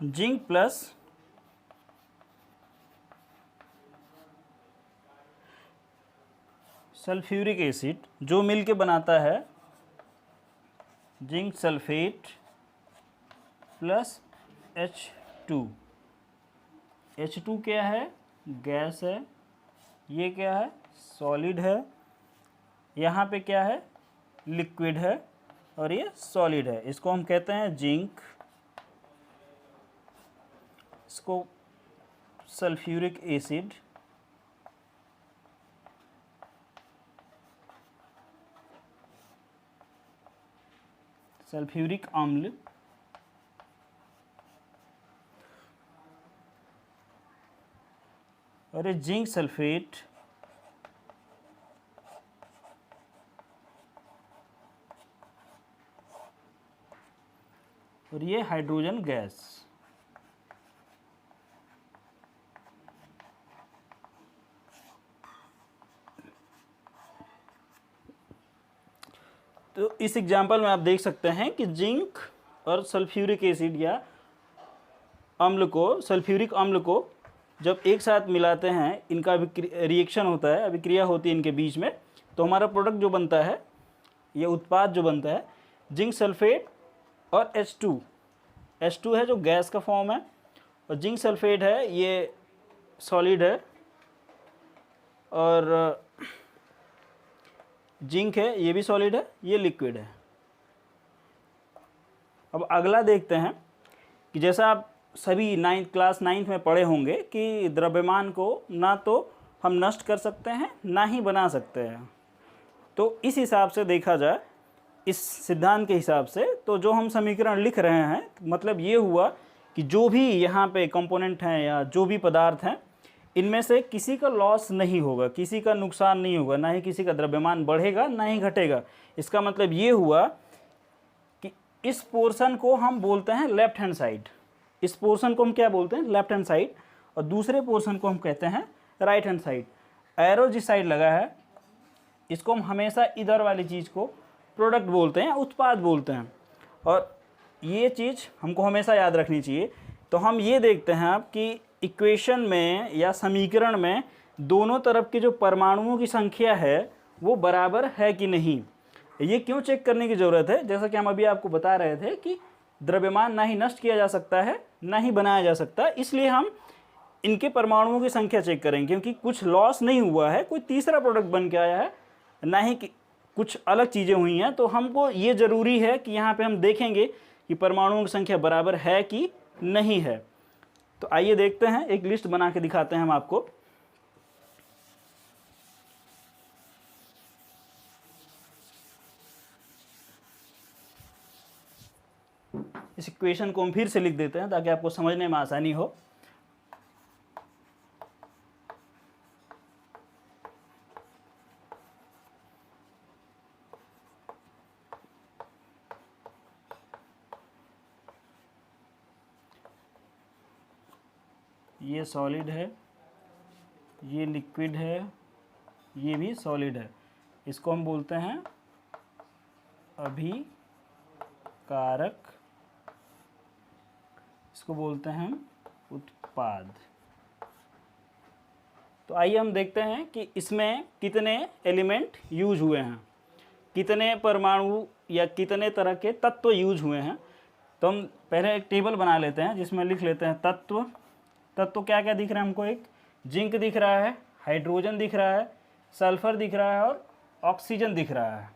Zinc plus sulphuric acid जो मिलके बनाता है zinc sulphate plus H2। H2 क्या है? गैस है। ये क्या है? सॉलिड है। यहाँ पे क्या है? लिक्विड है। और ये सॉलिड है। इसको हम कहते हैं जिंक, इसको सल्फ्यूरिक एसिड, सल्फ्यूरिक अम्ल, और ये जिंक सल्फेट, और ये हाइड्रोजन गैस। तो इस एग्जाम्पल में आप देख सकते हैं कि जिंक और सल्फ्यूरिक एसिड या अम्ल को, सल्फ्यूरिक अम्ल को जब एक साथ मिलाते हैं, इनका रिएक्शन होता है, अभिक्रिया होती है इनके बीच में, तो हमारा प्रोडक्ट जो बनता है, ये उत्पाद जो बनता है, जिंक सल्फेट और H2 है जो गैस का फॉर्म है, और जिंक सल्फेट है ये सॉलिड है, और जिंक है ये भी सॉलिड है, ये लिक्विड है। अब अगला देखते हैं कि जैसा आप सभी क्लास 9 में पढ़े होंगे कि द्रव्यमान को ना तो हम नष्ट कर सकते हैं ना ही बना सकते हैं। तो इस हिसाब से देखा जाए, इस सिद्धांत के हिसाब से, तो जो हम समीकरण लिख रहे हैं, मतलब ये हुआ कि जो भी यहाँ पे कंपोनेंट हैं या जो भी पदार्थ हैं, इनमें से किसी का लॉस नहीं होगा, किसी का नुकसान नहीं होगा, ना ही किसी का द्रव्यमान बढ़ेगा ना ही घटेगा। इसका मतलब ये हुआ कि इस पोर्शन को हम बोलते हैं लेफ्ट हैंड साइड, इस पोर्शन को हम क्या बोलते हैं? लेफ्ट हैंड साइड, और दूसरे पोर्शन को हम कहते हैं राइट हैंड साइड। एरो जिस साइड लगा है इसको हम हमेशा इधर वाली चीज़ को प्रोडक्ट बोलते हैं, उत्पाद बोलते हैं, और ये चीज़ हमको हमेशा याद रखनी चाहिए। तो हम ये देखते हैं अब कि इक्वेशन में या समीकरण में दोनों तरफ के जो परमाणुओं की संख्या है वो बराबर है कि नहीं। ये क्यों चेक करने की ज़रूरत है? जैसा कि हम अभी आपको बता रहे थे कि द्रव्यमान ना ही नष्ट किया जा सकता है ना ही बनाया जा सकता है, इसलिए हम इनके परमाणुओं की संख्या चेक करेंगे, क्योंकि कुछ लॉस नहीं हुआ है, कोई तीसरा प्रोडक्ट बन के आया है, ना ही कि कुछ अलग चीज़ें हुई हैं। तो हमको ये ज़रूरी है कि यहाँ पे हम देखेंगे कि परमाणुओं की संख्या बराबर है कि नहीं है। तो आइए देखते हैं, एक लिस्ट बना के दिखाते हैं हम आपको। इस इक्वेशन को हम फिर से लिख देते हैं ताकि आपको समझने में आसानी हो। ये सॉलिड है, ये लिक्विड है, ये भी सॉलिड है। इसको हम बोलते हैं अभिकारक, इसको बोलते हैं उत्पाद। तो आइए हम देखते हैं कि इसमें कितने एलिमेंट यूज हुए हैं, कितने परमाणु या कितने तरह के तत्व यूज हुए हैं। तो हम पहले एक टेबल बना लेते हैं जिसमें लिख लेते हैं तत्व। तत्व क्या क्या दिख रहा है हमको? एक जिंक दिख रहा है, हाइड्रोजन दिख रहा है, सल्फर दिख रहा है और ऑक्सीजन दिख रहा है।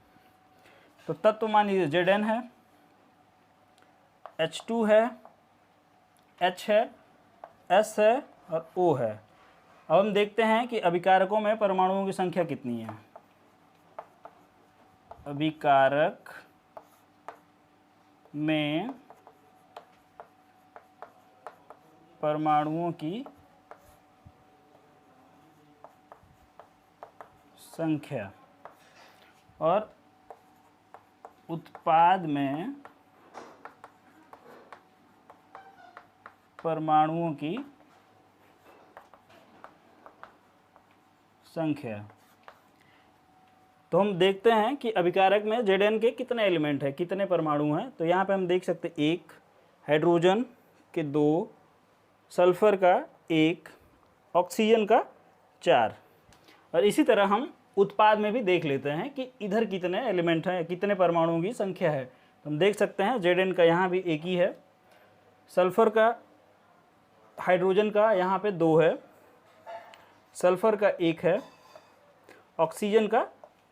तो तत्व मान लीजिए Zn है, H2 है, H है, S है और O है। अब हम देखते हैं कि अभिकारकों में परमाणुओं की संख्या कितनी है। अभिकारक में परमाणुओं की संख्या और उत्पाद में परमाणुओं की संख्या। तो हम देखते हैं कि अभिकारक में Zn के कितने एलिमेंट हैं, कितने परमाणु हैं। तो यहाँ पे हम देख सकते हैं 1 हाइड्रोजन, के 2, सल्फ़र का 1, ऑक्सीजन का 4। और इसी तरह हम उत्पाद में भी देख लेते हैं कि इधर कितने एलिमेंट हैं, कितने परमाणुओं की संख्या है। तो हम देख सकते हैं Zn का यहाँ भी एक ही है, सल्फ़र का, हाइड्रोजन का यहाँ पे 2 है, सल्फ़र का 1 है, ऑक्सीजन का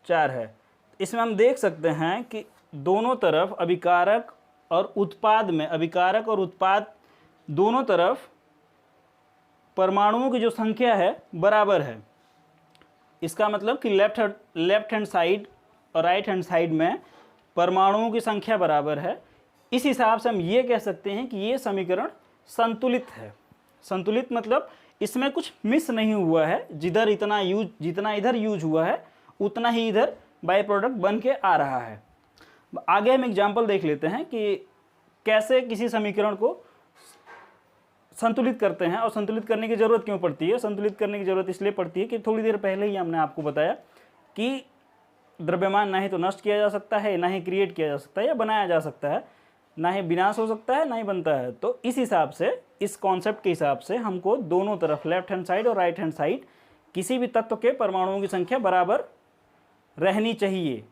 4 है। इसमें हम देख सकते हैं कि दोनों तरफ अभिकारक और उत्पाद में, अभिकारक और उत्पाद दोनों तरफ परमाणुओं की जो संख्या है बराबर है। इसका मतलब कि लेफ्ट हैंड साइड और राइट हैंड साइड में परमाणुओं की संख्या बराबर है। इस हिसाब से हम ये कह सकते हैं कि ये समीकरण संतुलित है। संतुलित मतलब इसमें कुछ मिस नहीं हुआ है, जितना इधर यूज हुआ है उतना ही इधर बाय प्रोडक्ट बन के आ रहा है। आगे हम एग्जाम्पल देख लेते हैं कि कैसे किसी समीकरण को संतुलित करते हैं और संतुलित करने की ज़रूरत क्यों पड़ती है। संतुलित करने की ज़रूरत इसलिए पड़ती है कि थोड़ी देर पहले ही हमने आपको बताया कि द्रव्यमान ना ही तो नष्ट किया जा सकता है, ना ही क्रिएट किया जा सकता है या बनाया जा सकता है, ना ही विनाश हो सकता है, ना ही बनता है। तो इस हिसाब से, इस कॉन्सेप्ट के हिसाब से हमको दोनों तरफ लेफ्ट हैंड साइड और राइट हैंड साइड किसी भी तत्व के परमाणुओं की संख्या बराबर रहनी चाहिए।